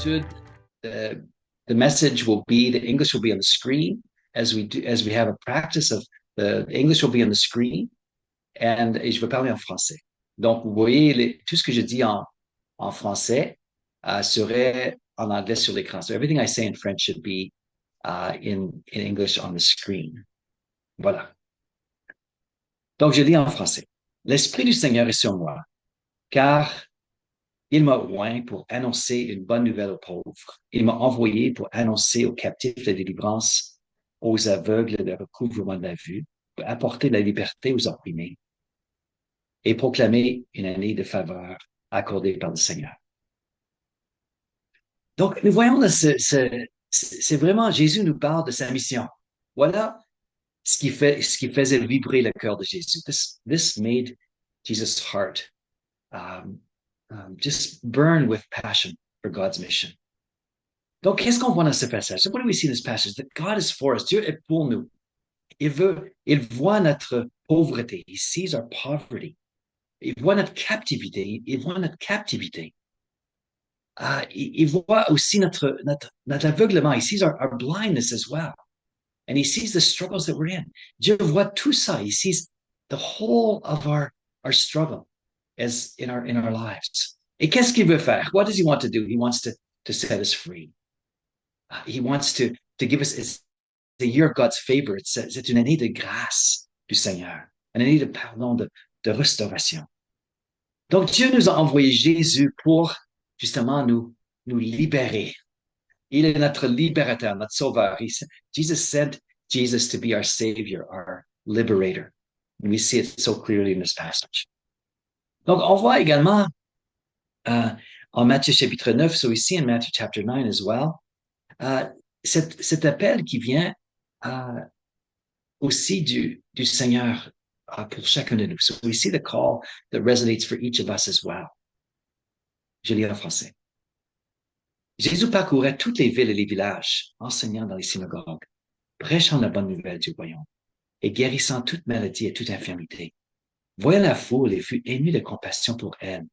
d'habitude, the message will be, the English will be on the screen as we have a practice of the English will be on the screen et je vais parler en français. Donc, vous voyez, tout ce que je dis en français serait en anglais sur l'écran. So everything I say in French should be in English on the screen. Voilà. Donc, je lis en français. L'Esprit du Seigneur est sur moi, car il m'a oint pour annoncer une bonne nouvelle aux pauvres. Il m'a envoyé pour annoncer aux captifs la délivrance, aux aveugles le recouvrement de la vue, pour apporter la liberté aux opprimés et proclamer une année de faveur accordée par le Seigneur. Donc, nous voyons, c'est vraiment, Jésus nous parle de sa mission. Voilà ce qui faisait vibrer le cœur de Jésus. This made Jesus' heart just burn with passion for God's mission. Donc, qu'est-ce qu'on voit dans ce passage? What do we see in this passage? That God is for us. Dieu est pour nous. Il voit notre pauvreté. He sees our poverty. Il voit notre captivité. Il voit notre captivité. Il voit aussi notre aveuglement. He sees our blindness as well. And he sees the struggles that we're in. Dieu voit tout ça. He sees the whole of our struggle as in our lives. Et qu'est-ce qu'il veut faire? What does he want to do? He wants to set us free. He wants to give us the year of God's favor. C'est une année de grâce du Seigneur. Une année de pardon, de restauration. Donc, Dieu nous a envoyé Jésus pour justement nous libérer. Il est notre libérateur, notre sauveur. Jesus sent Jesus to be our savior, our liberator. And we see it so clearly in this passage. Donc, on voit également en Matthieu chapitre 9, so we see in Matthew chapter 9 as well, cet appel qui vient aussi du Seigneur pour chacun de nous. So we see the call that resonates for each of us as well. Je lis en français. Jésus parcourait toutes les villes et les villages, enseignant dans les synagogues, prêchant la bonne nouvelle du royaume et guérissant toute maladie et toute infirmité. Voyant la foule, il fut ému de compassion pour elle,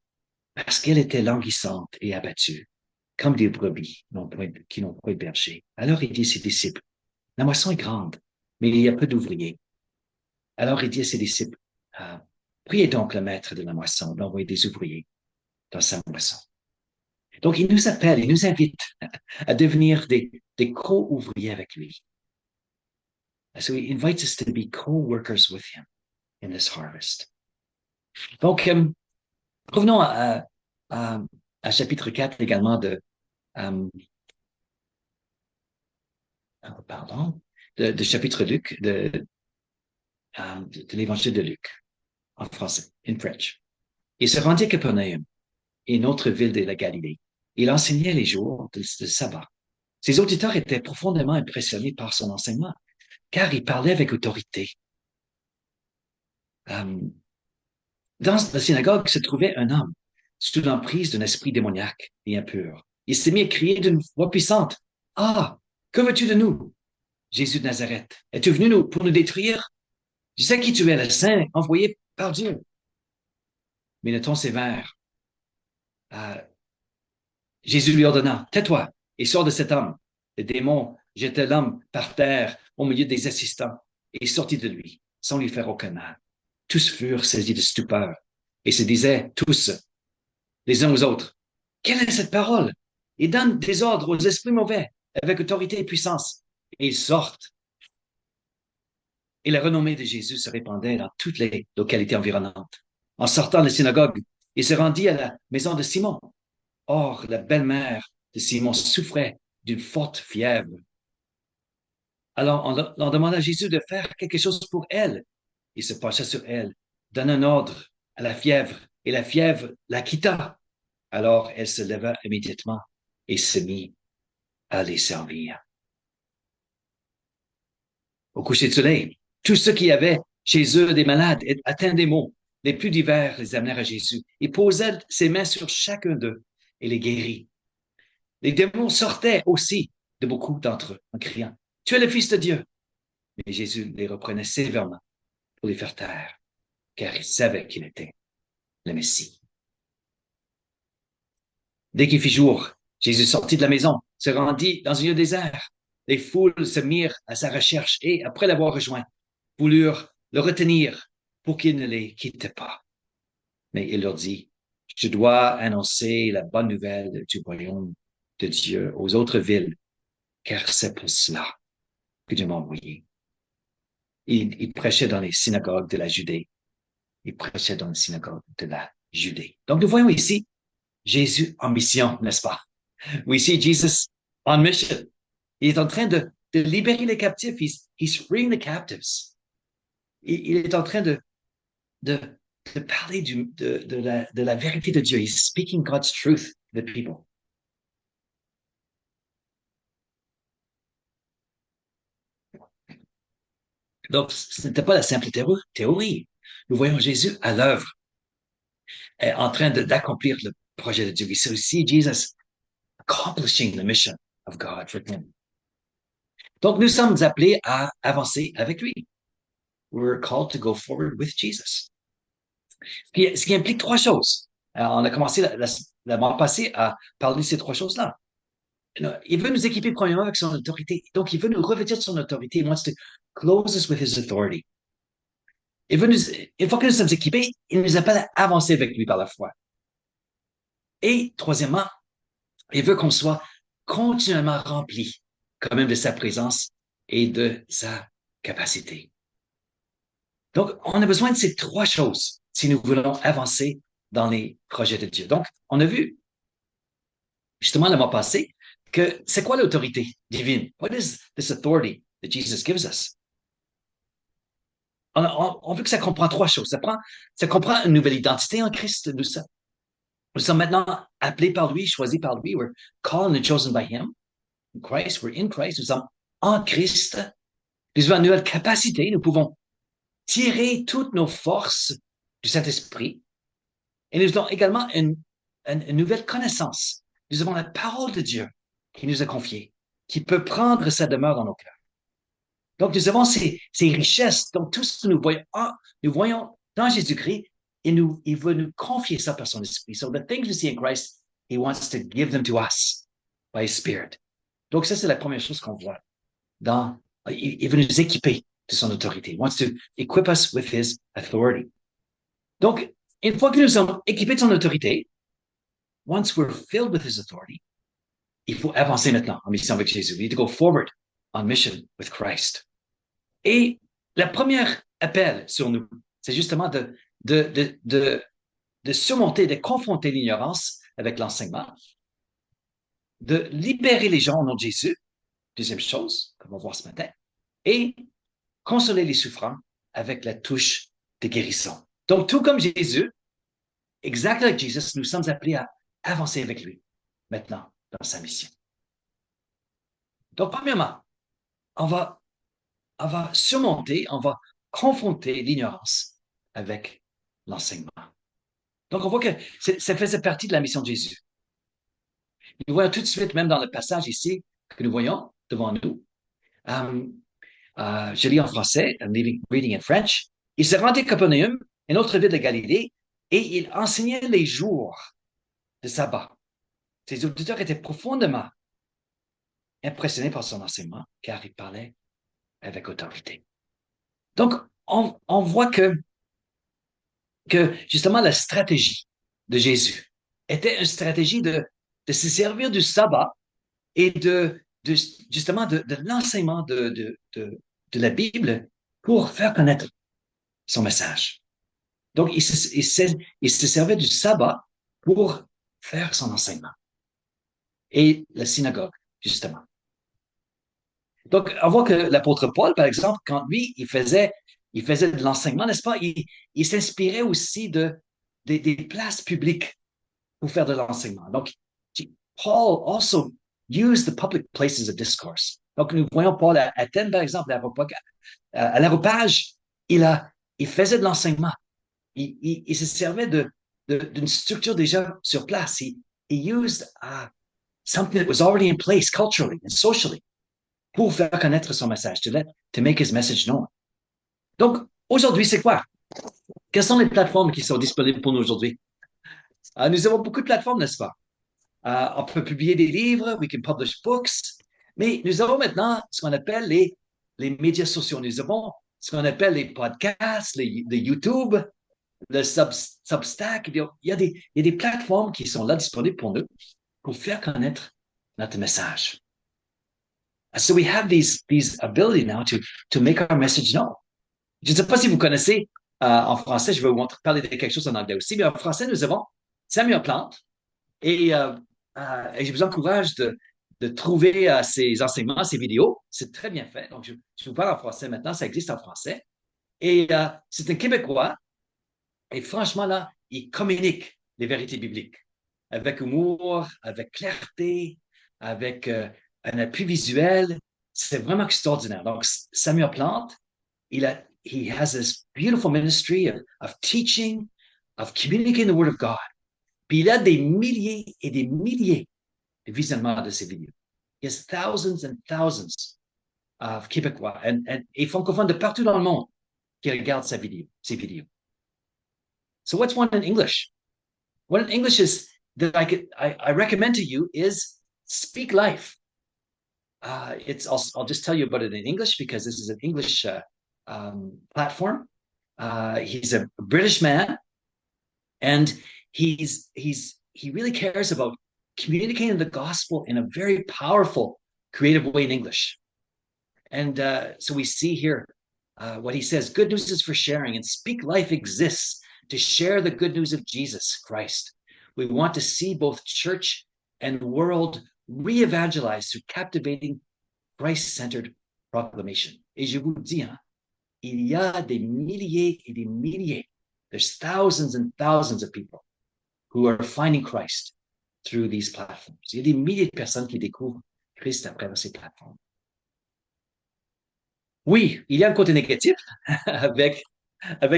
parce qu'elle était languissante et abattue, comme des brebis qui n'ont point de berger. Alors il dit à ses disciples, la moisson est grande, mais il y a peu d'ouvriers. Alors il dit à ses disciples, priez donc le maître de la moisson d'envoyer des ouvriers dans sa moisson. Donc, il nous appelle, il nous invite à devenir des co-ouvriers avec lui. So he invites us to be co-workers with him in this harvest. Donc, revenons à chapitre 4 également de chapitre Luc, de l'évangile de Luc, en français, in French. Il se rendit à Capernaum, une autre ville de la Galilée. Il enseignait les jours de sabbat. Ses auditeurs étaient profondément impressionnés par son enseignement, car il parlait avec autorité. Dans la synagogue se trouvait un homme, sous l'emprise d'un esprit démoniaque et impur. Il s'est mis à crier d'une voix puissante, « Ah, que veux-tu de nous, Jésus de Nazareth? Es-tu venu pour nous détruire? Je sais qui tu es, le Saint envoyé par Dieu. » Mais le ton sévère, Jésus lui ordonna, « Tais-toi et sors de cet homme. » Le démon jeta l'homme par terre au milieu des assistants et sortit de lui, sans lui faire aucun mal. Tous furent saisis de stupeur et se disaient tous, les uns aux autres, « Quelle est cette parole? Il donne des ordres aux esprits mauvais avec autorité et puissance. » Et ils sortent. Et la renommée de Jésus se répandait dans toutes les localités environnantes. En sortant de la synagogue, il se rendit à la maison de Simon. Or, la belle-mère de Simon souffrait d'une forte fièvre. Alors, on demanda à Jésus de faire quelque chose pour elle. Il se pencha sur elle, donna un ordre à la fièvre, et la fièvre la quitta. Alors, elle se leva immédiatement et se mit à les servir. Au coucher de soleil, tous ceux qui avaient chez eux des malades atteints des maux, les plus divers les amenèrent à Jésus. Il posait ses mains sur chacun d'eux et les guérit. Les démons sortaient aussi de beaucoup d'entre eux en criant, « Tu es le Fils de Dieu. » Mais Jésus les reprenait sévèrement pour les faire taire, car il savait qu'il était le Messie. Dès qu'il fit jour, Jésus sortit de la maison, se rendit dans un lieu désert. Les foules se mirent à sa recherche et, après l'avoir rejoint, voulurent le retenir pour qu'il ne les quitte pas. Mais il leur dit, je dois annoncer la bonne nouvelle du royaume de Dieu aux autres villes, car c'est pour cela que Dieu m'a envoyé. Il prêchait dans les synagogues de la Judée. Il prêchait dans les synagogues de la Judée. Donc, nous voyons ici Jésus en mission, n'est-ce pas? We see Jesus on mission. Il est en train de libérer les captifs. He's freeing the captives. Il est en train de, de parler de la vérité de Dieu. He's speaking God's truth to the people. Donc, ce n'était pas la simple théorie. Nous voyons Jésus à l'œuvre, en train d'accomplir le projet de Dieu. C'est aussi Jesus accomplishing the mission of God for him. Donc, nous sommes appelés à avancer avec lui. We're called to go forward with Jesus. Ce qui implique trois choses. Alors, on a commencé la mois passée à parler de ces trois choses-là. Il veut nous équiper premièrement avec son autorité. Donc, il veut nous revêtir de son autorité. He wants to close us with his authority. Une fois que nous sommes équipés, il nous appelle à avancer avec lui par la foi. Et troisièmement, il veut qu'on soit continuellement rempli quand même de sa présence et de sa capacité. Donc, on a besoin de ces trois choses si nous voulons avancer dans les projets de Dieu. Donc, on a vu justement le mois passé que c'est quoi l'autorité divine? What is this authority that Jesus gives us? On veut que ça comprend trois choses. Ça comprend une nouvelle identité en Christ. Nous sommes maintenant appelés par lui, choisis par lui. We're called and chosen by him. In Christ, we're in Christ. Nous sommes en Christ. Nous avons une nouvelle capacité. Nous pouvons tirer toutes nos forces du Saint-Esprit. Et nous avons également une nouvelle connaissance. Nous avons la parole de Dieu qui nous a confiée, qui peut prendre sa demeure dans nos cœurs. Donc, nous avons ces richesses. Donc, tout ce que nous voyons dans Jésus-Christ, il veut nous confier ça par son esprit. So, the things we see in Christ, he wants to give them to us by his Spirit. Donc, ça, c'est la première chose qu'on voit. Il veut nous équiper de son autorité. He wants to equip us with his authority. Donc, une fois que nous sommes équipés de son autorité, once we're filled with his authority, il faut avancer maintenant en mission avec Jésus. We need to go forward on mission with Christ. Et la première appel sur nous, c'est justement de surmonter, de confronter l'ignorance avec l'enseignement, de libérer les gens au nom de Jésus, deuxième chose, comme on va voir ce matin, et consoler les souffrants avec la touche de guérison. Donc, tout comme Jésus, exactement like Jesus, nous sommes appelés à avancer avec lui maintenant dans sa mission. Donc, premièrement, on va surmonter, on va confronter l'ignorance avec l'enseignement. Donc, on voit que ça faisait partie de la mission de Jésus. Nous voyons tout de suite, même dans le passage ici, que nous voyons devant nous. Je lis en français, I'm reading in French. Il se rendait à Capernaum, une autre ville de Galilée, et il enseignait les jours de sabbat. Ses auditeurs étaient profondément impressionnés par son enseignement, car il parlait avec autorité. Donc, on voit que justement la stratégie de Jésus était une stratégie de se servir du sabbat et justement de l'enseignement de la Bible pour faire connaître son message. Donc, il se servait du sabbat pour faire son enseignement. Et la synagogue, justement. Donc, on voit que l'apôtre Paul, par exemple, quand lui, il faisait de l'enseignement, n'est-ce pas? Il s'inspirait aussi des places publiques pour faire de l'enseignement. Donc, Paul also used the public places of discourse. Donc, nous voyons Paul à Athènes, par exemple, à l'Aréopage, il faisait de l'enseignement. Il se servait d'une structure déjà sur place. He used something that was already in place culturally and socially pour faire connaître son message, to make his message known. Donc, aujourd'hui, c'est quoi? Quelles sont les plateformes qui sont disponibles pour nous aujourd'hui? Nous avons beaucoup de plateformes, n'est-ce pas? On peut publier des livres, we can publish books, mais nous avons maintenant ce qu'on appelle les médias sociaux. Nous avons ce qu'on appelle les podcasts, les YouTube, le Substack. Il y a des plateformes qui sont là disponibles pour nous pour faire connaître notre message. So we have these ability now to make our message known. Je ne sais pas si vous connaissez en français, je vais vous parler de quelque chose en anglais aussi, mais en français, nous avons Samuel Plante et je vous encourage de trouver ces enseignements, ces vidéos. C'est très bien fait. Donc, je vous parle en français maintenant, ça existe en français. Et c'est un Québécois et franchement, là, il communique les vérités bibliques avec humour, avec clarté, avec un appui visuel. C'est vraiment extraordinaire. Donc, Samuel Plante, he has this beautiful ministry of teaching, of communicating the Word of God. Puis il a des milliers et des milliers de visionnements de ses vidéos. He has thousands and thousands of Québécois et francophones de partout dans le monde qui regardent ses vidéos. So what's one in English? One in English is that I recommend to you is Speak Life. I'll just tell you about it in English because this is an English platform. He's a British man, and he really cares about communicating the gospel in a very powerful, creative way in English. And so we see here what he says: good news is for sharing, and Speak Life exists to share the good news of Jesus Christ. We want to see both church and world re-evangelized through captivating Christ-centered proclamation. Et je vous dis, hein, il y a des milliers et des milliers, there's thousands and thousands of people who are finding Christ through these platforms. Il y a des milliers de personnes qui découvrent Christ à travers ces plateformes. Oui, il y a un côté négatif avec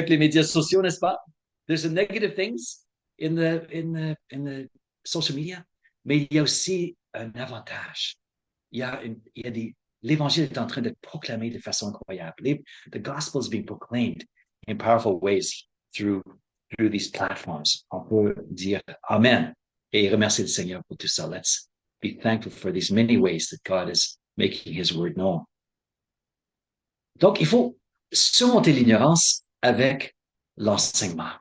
les médias sociaux, n'est-ce pas? There's some negative things in the social media, mais il y a aussi un avantage. L'évangile est en train d'être proclamé de façon incroyable. The gospel is being proclaimed in powerful ways through these platforms. On peut dire Amen et remercier le Seigneur pour tout ça. Let's be thankful for these many ways that God is making his word known. Donc, il faut surmonter l'ignorance avec l'enseignement.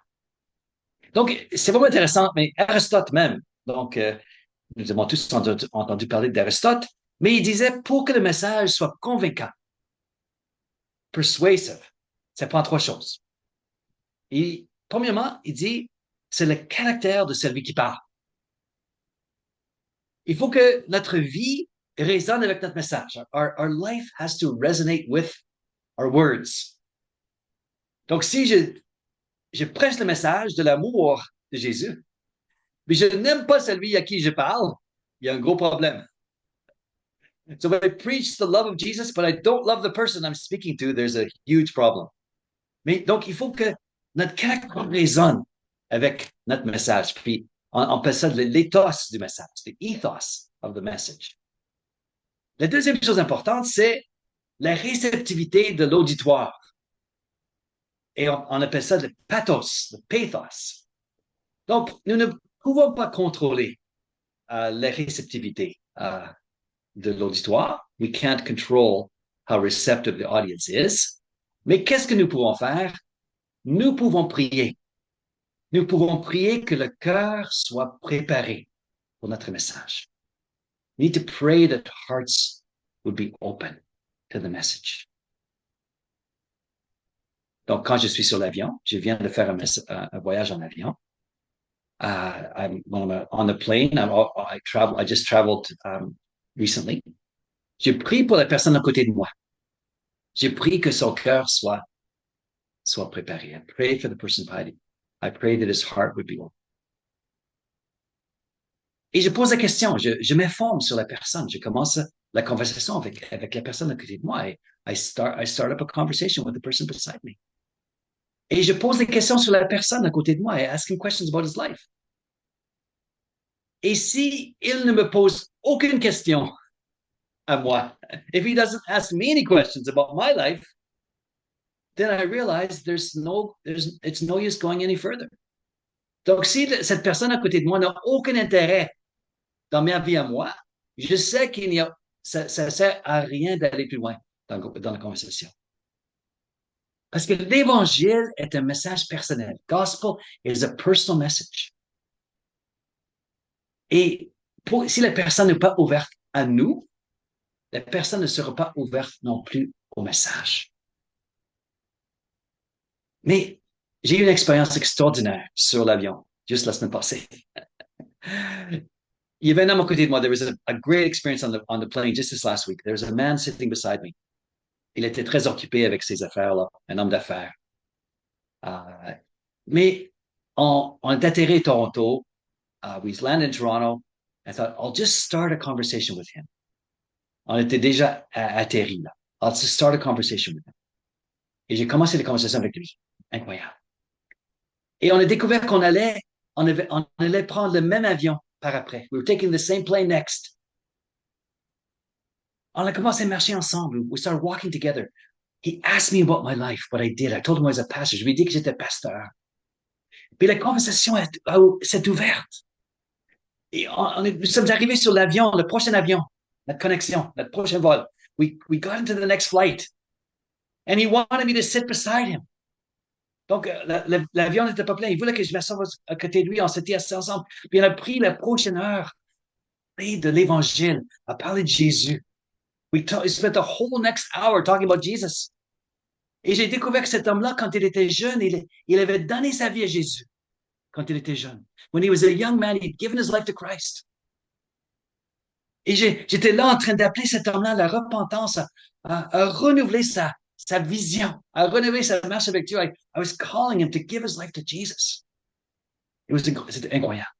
Donc, c'est vraiment intéressant, mais Aristote même, donc, nous avons tous entendu parler d'Aristote, mais il disait, pour que le message soit convaincant, persuasive, ça prend trois choses. Et, premièrement, il dit, c'est le caractère de celui qui parle. Il faut que notre vie résonne avec notre message. Our life has to resonate with our words. Donc, si je prêche le message de l'amour de Jésus, mais je n'aime pas celui à qui je parle, il y a un gros problème. So when I preach the love of Jesus, but I don't love the person I'm speaking to, there's a huge problem. Mais donc, il faut que notre caractère résonne avec notre message. Puis, on appelle ça l'éthos du message, the ethos of the message. La deuxième chose importante, c'est la réceptivité de l'auditoire. Et on appelle ça le pathos, le pathos. Donc, nous ne pouvons pas contrôler la réceptivité de l'auditoire. We can't control how receptive the audience is. Mais qu'est-ce que nous pouvons faire? Nous pouvons prier. Nous pouvons prier que le cœur soit préparé pour notre message. We need to pray that hearts would be open to the message. Donc, quand je suis sur l'avion, je viens de faire un voyage en avion. When I'm on the plane, I just traveled recently. Je prie pour la personne à côté de moi. Je prie que son cœur soit préparé. I pray for the person behind him. I pray that his heart would be open. Et je pose la question, je m'informe sur la personne. Je commence la conversation avec la personne à côté de moi. I start up a conversation with the person beside me. Et je pose des questions sur la personne à côté de moi. I ask him questions about his life. Et si il ne me pose aucune question à moi, if he doesn't ask me any questions about my life, then I realize it's no use going any further. Donc, si cette personne à côté de moi n'a aucun intérêt dans ma vie à moi, je sais qu'il n'y a, ça sert à rien d'aller plus loin dans la conversation. Parce que l'évangile est un message personnel. Gospel is a personal message. Et si la personne n'est pas ouverte à nous, la personne ne sera pas ouverte non plus au message. Mais j'ai eu une expérience extraordinaire sur l'avion, juste la semaine passée. Il y avait un homme à côté de moi. There was a great experience on the plane just this last week. There was a man sitting beside me. Il était très occupé avec ses affaires, là, un homme d'affaires. Mais on est atterri à Toronto. We landed in Toronto. I thought, I'll just start a conversation with him. On était déjà atterri là. I'll just start a conversation with him. Et j'ai commencé la conversation avec lui. Incroyable. Et on a découvert on allait prendre le même avion par après. We were taking the same plane next. On a commencé à marcher ensemble. We started walking together. He asked me about my life, what I did. I told him I was a pastor. Je lui ai dit que j'étais pasteur. Puis la conversation s'est ouverte. Et nous sommes arrivés sur l'avion, le prochain avion, notre connexion, notre prochain vol. We got into the next flight. And he wanted me to sit beside him. Donc, l'avion n'était pas plein. Il voulait que je m'assoie à côté de lui. On s'était assis ensemble. Puis on a pris la prochaine heure de l'Évangile, à parler de Jésus. We spent the whole next hour talking about Jesus. Et j'ai découvert que cet homme-là, quand il était jeune, il avait donné sa vie à Jésus quand il était jeune. When he was a young man, he'd given his life to Christ. Et j'étais là en train d'appeler cet homme-là à la repentance, à renouveler sa vision, à renouveler sa marche avec Dieu. I was calling him to give his life to Jesus. C'était incroyable.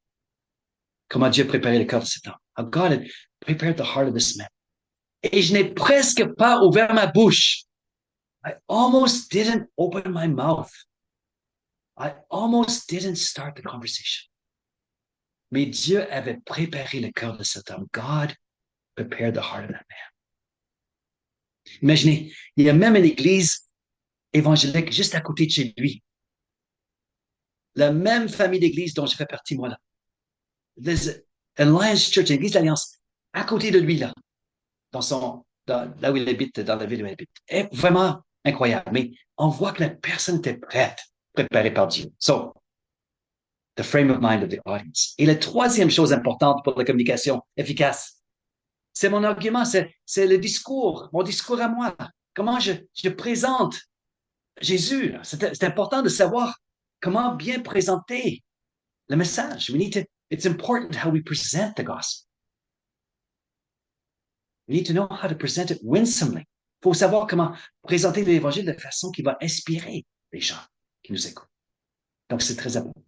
Comment Dieu a préparé le cœur de cet homme. How God had prepared the heart of this man. Et je n'ai presque pas ouvert ma bouche. I almost didn't open my mouth. I almost didn't start the conversation. Mais Dieu avait préparé le cœur de cet homme. God prepared the heart of that man. Imaginez, il y a même une église évangélique juste à côté de chez lui. La même famille d'église dont je fais partie, moi, là. There's Alliance Church, une église d'Alliance, à côté de lui, là, là où il habite, dans la ville où il habite. Et vraiment incroyable. Mais on voit que la personne était prête, préparée par Dieu. So, the frame of mind of the audience. Et la troisième chose importante pour la communication efficace, c'est mon argument, c'est le discours, mon discours à moi. Comment je présente Jésus. C'est important de savoir comment bien présenter le message. It's important how we present the gospel. We need to know how to present it winsomely. Il faut savoir comment présenter l'évangile de façon qui va inspirer les gens qui nous écoutent. Donc, c'est très important.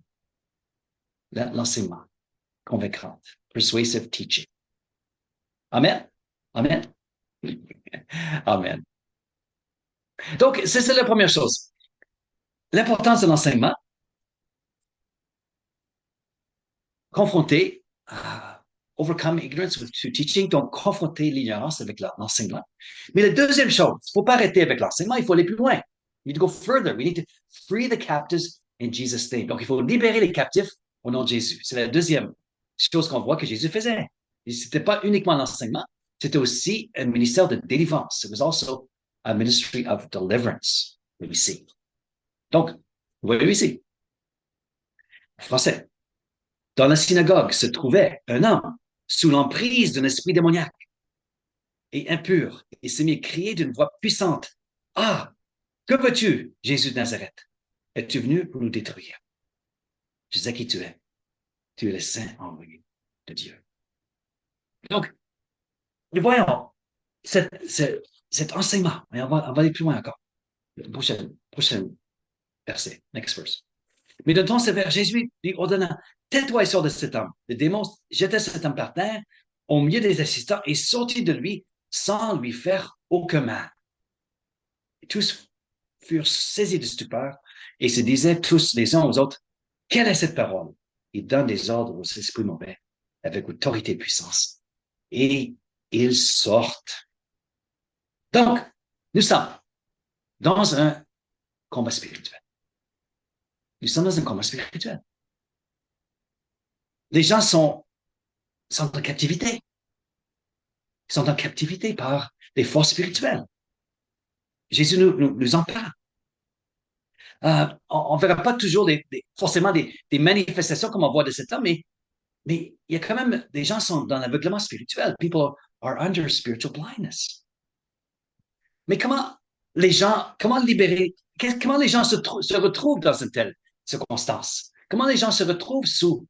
L'enseignement convaincant, persuasive teaching. Amen. Amen. Amen. Donc, c'est la première chose. L'importance de l'enseignement, confronter overcome ignorance through teaching, donc confronter l'ignorance avec l'enseignement. Mais la deuxième chose, il ne faut pas arrêter avec l'enseignement, il faut aller plus loin. We need to go further. We need to free the captives in Jesus' name. Donc, il faut libérer les captifs au nom de Jésus. C'est la deuxième chose qu'on voit que Jésus faisait. Ce n'était pas uniquement l'enseignement, c'était aussi un ministère de délivrance. It was also a ministry of deliverance, we see. Donc, vous voyez ici, français. Dans la synagogue se trouvait un homme sous l'emprise d'un esprit démoniaque et impur, et s'est mis à crier d'une voix puissante. Ah, que veux-tu, Jésus de Nazareth? Es-tu venu pour nous détruire? Je sais qui tu es. Tu es le Saint envoyé de Dieu. Donc, nous voyons cet enseignement, et on va aller plus loin encore. Prochain verset, next verse. Mais de temps sévère, Jésus lui ordonna, tais-toi et sors de cet homme. Le démon jeta cet homme par terre au milieu des assistants et sortit de lui sans lui faire aucun mal. Et tous furent saisis de stupeur et se disaient tous les uns aux autres, quelle est cette parole? Il donne des ordres aux esprits mauvais avec autorité et puissance. Et ils sortent. Donc, nous sommes dans un combat spirituel. Nous sommes dans un combat spirituel. Les gens sont sont en captivité. Ils sont en captivité par des forces spirituelles. Jésus nous en parle. On ne verra pas toujours forcément des manifestations comme on voit de cet homme, mais il y a quand même des gens qui sont dans l'aveuglement spirituel. People are under spiritual blindness. Mais comment libérer, comment les gens se retrouvent dans une telle circonstance? Comment les gens se retrouvent sous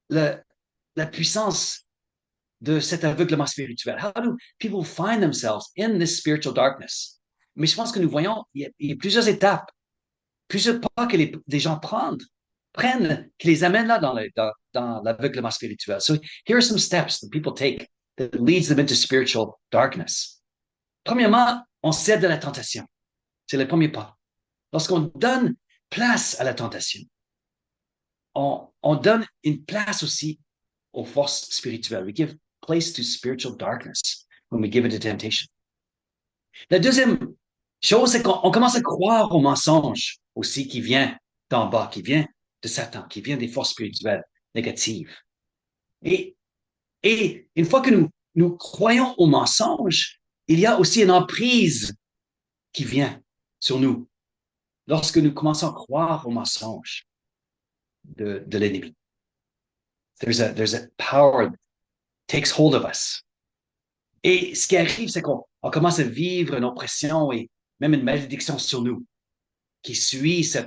la puissance de cet aveuglement spirituel? How do people find themselves in this spiritual darkness? Mais je pense que nous voyons, il y a plusieurs étapes, plusieurs pas que les gens prennent, qui les amènent là dans l'aveuglement spirituel. So here are some steps that people take that leads them into spiritual darkness. Premièrement, on cède à la tentation. C'est le premier pas. Lorsqu'on donne place à la tentation, on donne une place aussi aux forces spirituelles. We give place to spiritual darkness when we give it to temptation. La deuxième chose, c'est qu'on commence à croire aux mensonges aussi qui vient d'en bas, qui vient de Satan, qui vient des forces spirituelles négatives. Et une fois que nous croyons aux mensonges, il y a aussi une emprise qui vient sur nous lorsque nous commençons à croire aux mensonges de l'ennemi. There's a power that takes hold of us. Et ce qui arrive, c'est qu'on commence à vivre une oppression et même une malédiction sur nous qui suit ce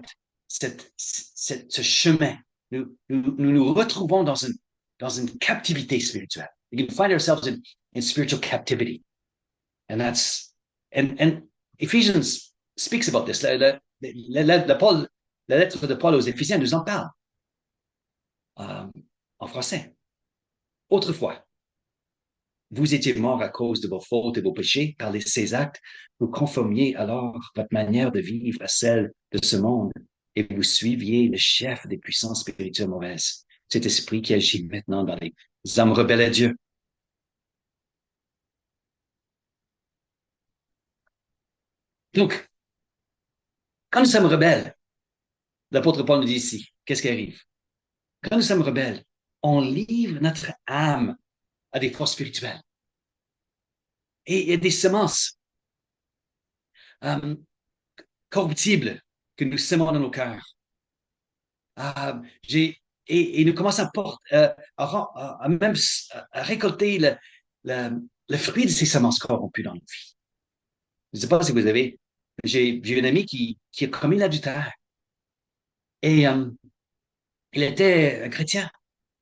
chemin. Nous retrouvons dans une captivité spirituelle. We can find ourselves in spiritual captivity. And Ephesians speaks about this. La lettre de Paul aux Éphésiens nous en parle en français. Autrefois, vous étiez morts à cause de vos fautes et vos péchés, par ces actes, vous conformiez alors votre manière de vivre à celle de ce monde et vous suiviez le chef des puissances spirituelles mauvaises, cet esprit qui agit maintenant dans les âmes rebelles à Dieu. Donc, quand nous sommes rebelles, l'apôtre Paul nous dit ici, qu'est-ce qui arrive? Quand nous sommes rebelles, on livre notre âme à des forces spirituelles. Et il y a des semences corruptibles que nous semons dans nos cœurs. Et nous commençons à récolter le fruit de ces semences corrompues dans nos vies. Je ne sais pas si vous avez, j'ai une amie qui a commis l'adultère. Et il était un chrétien,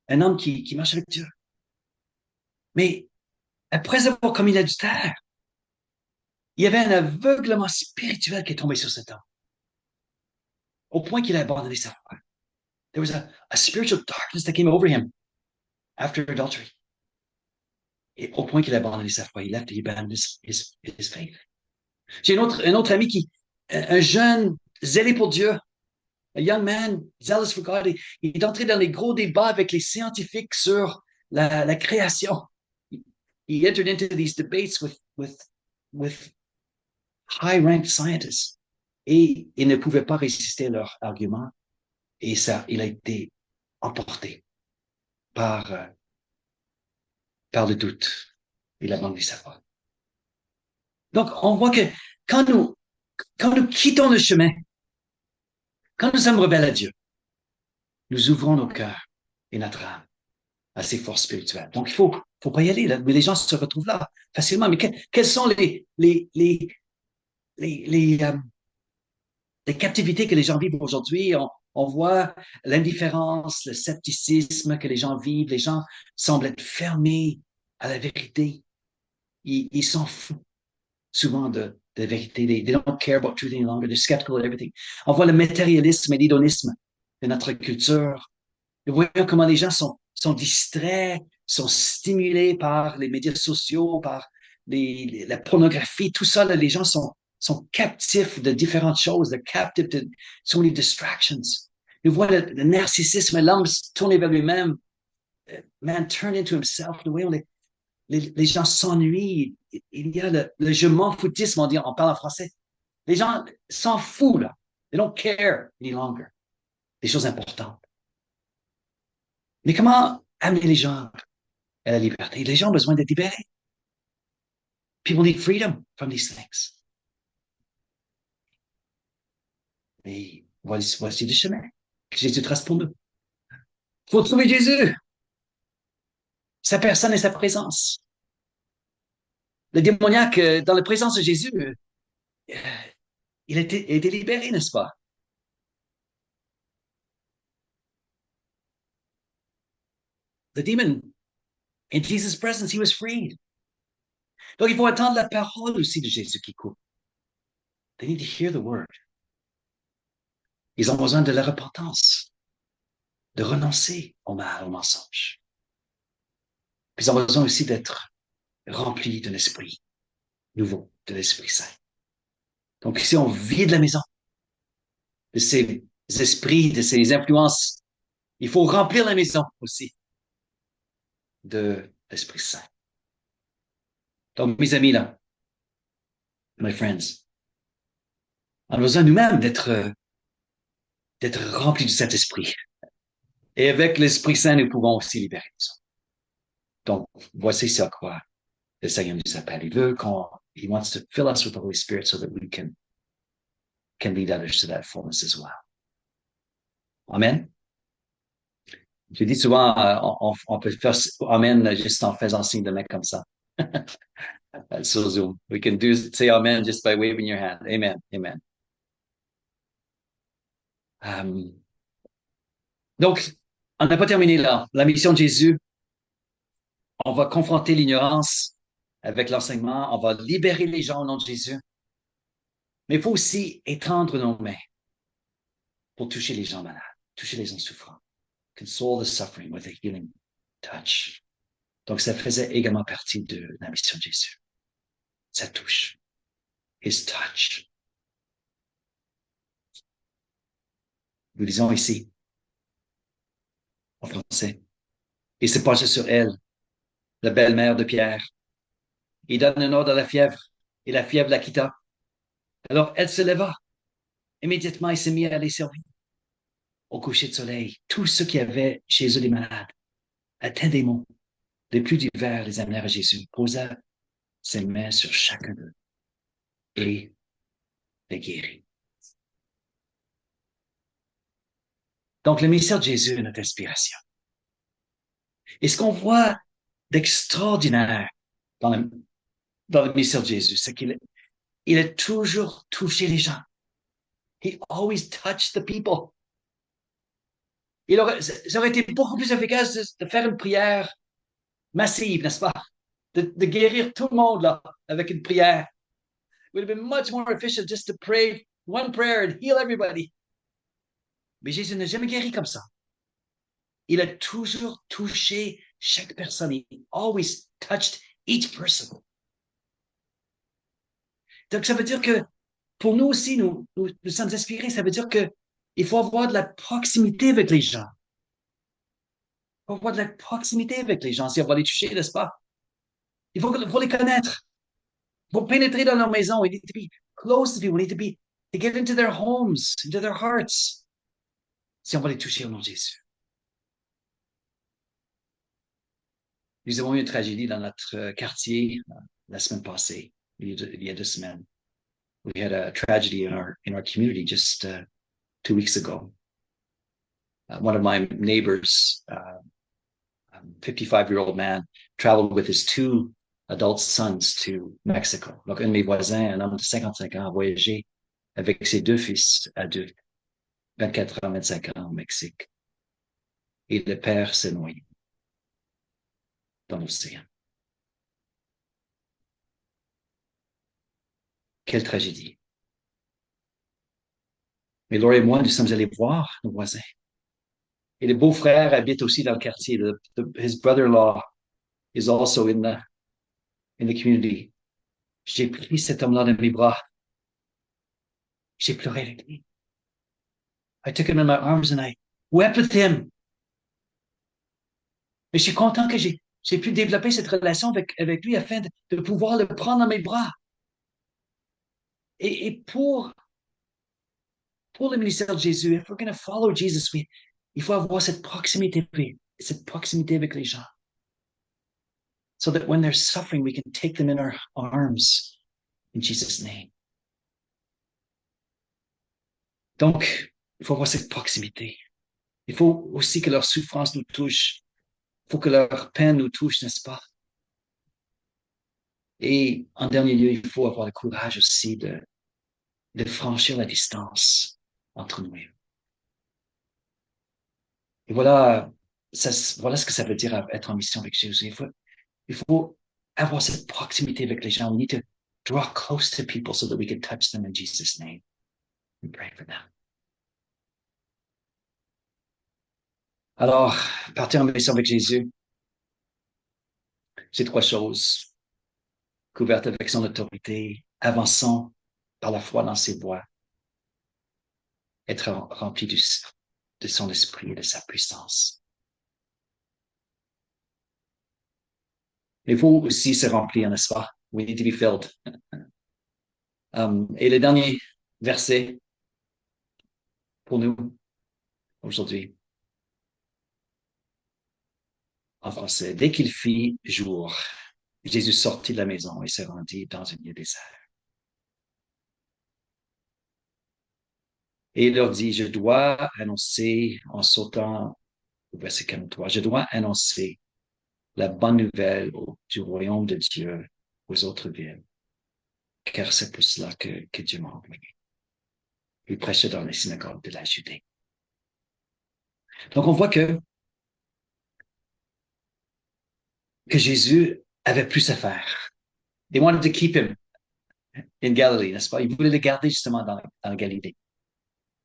un homme qui marche avec Dieu. Mais après avoir commis l'adultère, il y avait un aveuglement spirituel qui est tombé sur cet homme, au point qu'il a abandonné sa foi. There was a spiritual darkness that came over him after adultery. Et au point qu'il a abandonné sa foi, he abandoned his faith. J'ai un autre ami un jeune zélé pour Dieu, a young man zealous for God, il est entré dans les gros débats avec les scientifiques sur la création. He entered into these debates with high-ranked scientists. Et il ne pouvait pas résister à leurs arguments. Et il a été emporté par le doute. Il a abandonné sa foi. Donc, on voit que quand nous quittons le chemin, quand nous sommes rebelles à Dieu, nous ouvrons nos cœurs et notre âme à ces forces spirituelles. Donc, il faut pas y aller, là, mais les gens se retrouvent là facilement. Mais quelles sont les captivités que les gens vivent aujourd'hui? On voit l'indifférence, le scepticisme que les gens vivent. Les gens semblent être fermés à la vérité. Ils s'en foutent souvent de la vérité. They don't care about truth any longer. They're skeptical of everything. On voit le matérialisme et l'hédonisme de notre culture. Nous voyons comment les gens sont distraits, sont stimulés par les médias sociaux, par la pornographie, tout ça. Là, les gens sont captifs de différentes choses, they're captive to so many distractions. Nous voyons le narcissisme, l'homme tourné vers lui-même, man turned into himself. Nous voyons les gens s'ennuient. Il y a le je m'en foutisme, on parle en français. Les gens s'en foutent, là. They don't care any longer. Des choses importantes. Mais comment amener les gens et la liberté. Les gens ont besoin d'être libérés. People need freedom from these things. Et voici le chemin que Jésus trace pour nous. Il faut trouver Jésus, sa personne et sa présence. Le démoniaque, dans la présence de Jésus, il a été libéré, n'est-ce pas? The demon, in Jesus' presence, he was freed. Donc, il faut attendre la parole aussi de Jésus qui coupe. They need to hear the word. Ils ont besoin de la repentance, de renoncer au mal, au mensonge. Puis ils ont besoin aussi d'être remplis d'un esprit nouveau, de l'Esprit Saint. Donc, ici, on vide la maison de ces esprits, de ces influences. Il faut remplir la maison aussi de l'Esprit Saint. Donc, mes amis, là, my friends, on a besoin nous-mêmes d'être remplis du Saint-Esprit. Et avec l'Esprit Saint, nous pouvons aussi libérer les autres. Donc, voici ce à quoi le Seigneur nous appelle. Il veut he wants to fill us with the Holy Spirit so that we can lead others to that fullness as well. Amen. Je dis souvent, on peut faire Amen juste en faisant signe de main comme ça. Sur Zoom. We can say Amen just by waving your hand. Amen. Amen. Donc, on n'a pas terminé là. La mission de Jésus, on va confronter l'ignorance avec l'enseignement, on va libérer les gens au nom de Jésus. Mais il faut aussi étendre nos mains pour toucher les gens malades, toucher les gens souffrants. Console the suffering with a healing touch. Donc, ça faisait également partie de la mission de Jésus. Ça touche. His touch. Nous lisons ici, en français. Il se pencha sur elle, la belle-mère de Pierre. Il donne un ordre à la fièvre, et la fièvre la quitta. Alors, elle se leva. Immédiatement, il s'est mis à les servir. Au coucher de soleil, tous ceux qui avaient chez eux des malades, atteints des maux, les plus divers, les amenèrent à Jésus, posa ses mains sur chacun d'eux et les guérit. Donc, le mystère de Jésus est notre inspiration. Et ce qu'on voit d'extraordinaire dans le mystère de Jésus, c'est qu'il a toujours touché les gens. He always touched the people. Ça aurait été beaucoup plus efficace de faire une prière massive, n'est-ce pas? De guérir tout le monde là, avec une prière. It would have been much more efficient just to pray one prayer and heal everybody. Mais Jésus n'a jamais guéri comme ça. Il a toujours touché chaque personne. He always touched each person. Donc, ça veut dire que pour nous aussi, nous sommes inspirés. Ça veut dire que il faut avoir de la proximité avec les gens. Il faut avoir de la proximité avec les gens si on va les toucher, n'est-ce pas? Il faut les connaître. Il faut pénétrer dans leur maison. We need to be close to people. We need to get into their homes, into their hearts. Si on va les toucher au nom de Jésus. Nous avons eu une tragédie dans notre quartier la semaine passée, il y a 2 semaines. We had a tragedy in our community just 2 weeks ago. One of my neighbors, 55-year-old man, traveled with his 2 adult sons to Mexico. Donc, un de mes voisins, un homme de 55 ans, a voyagé avec ses 2 fils adultes, 24 ans, 25 ans au Mexique. Et le père s'est noyé dans l'océan. Quelle tragédie. Mais Laure et moi, nous sommes allés voir nos voisins. Et le beau-frère habite aussi dans le quartier. His brother-in-law is also in the community. J'ai pris cet homme-là dans mes bras. J'ai pleuré avec lui. I took him in my arms and I wept with him. Mais je suis content que j'ai pu développer cette relation avec lui afin de pouvoir le prendre dans mes bras. Et pour le ministère de Jésus, if we're going to follow Jesus, il faut avoir cette proximité avec les gens. so that when they're suffering, we can take them in our arms in Jesus' name. Donc, il faut avoir cette proximité. Il faut aussi que leur souffrance nous touche. Il faut que leur peine nous touche, n'est-ce pas? Et en dernier lieu, il faut avoir le courage aussi de franchir la distance entre nous. Et voilà, voilà ce que ça veut dire être en mission avec Jésus. Il faut avoir cette proximité avec les gens. We need to draw close to people so that we can touch them in Jesus' name. We pray for them. Alors, partir en mission avec Jésus, c'est trois choses. Couvertes avec son autorité, avançant par la foi dans ses voies, être rempli de son esprit et de sa puissance. Mais il faut aussi se remplir, n'est-ce pas? We need to be filled. Et le dernier verset pour nous aujourd'hui, en français, dès qu'il fit jour, Jésus sortit de la maison et se rendit dans un lieu désert. Et il leur dit, je dois annoncer, en sautant au verset 43, je dois annoncer la bonne nouvelle du royaume de Dieu aux autres villes, car c'est pour cela que Dieu m'a envoyé. Il prêchait dans les synagogues de la Judée. Donc on voit que Jésus avait plus à faire. They wanted to keep him in Galilee, n'est-ce pas? Ils voulaient le garder justement dans la Galilée.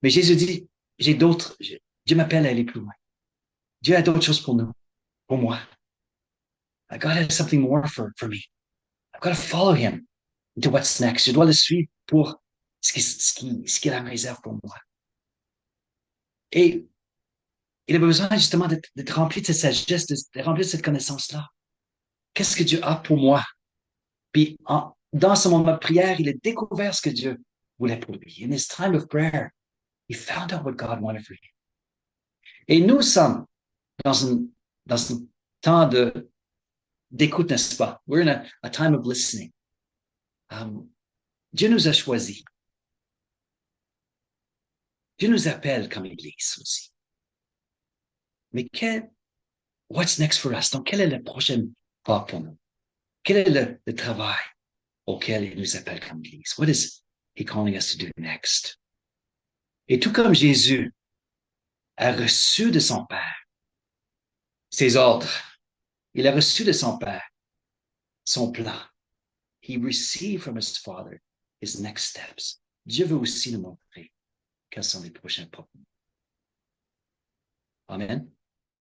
Mais Jésus dit, j'ai d'autres, Dieu m'appelle à aller plus loin. Dieu a d'autres choses pour nous, pour moi. God has something more for me. I've got to follow him into what's next. Je dois le suivre pour ce qu'il a en réserve pour moi. Et il a besoin justement d'être rempli de cette sagesse, d'être rempli de cette connaissance-là. Qu'est-ce que Dieu a pour moi? Puis dans ce moment de prière, il a découvert ce que Dieu voulait pour lui. In his time of prayer, he found out what God wanted for him. Et nous sommes dans un temps d'écoute, n'est-ce pas? We're in a time of listening. Dieu nous a choisis. Dieu nous appelle comme Église aussi. Mais what's next for us? Donc, quel est le prochain pas pour nous? Quel est le travail auquel il nous appelle comme Église? What is he calling us to do next? Et tout comme Jésus a reçu de son Père ses ordres, il a reçu de son Père son plan. He received from his Father his next steps. Dieu veut aussi nous montrer quels sont les prochains pas. Amen.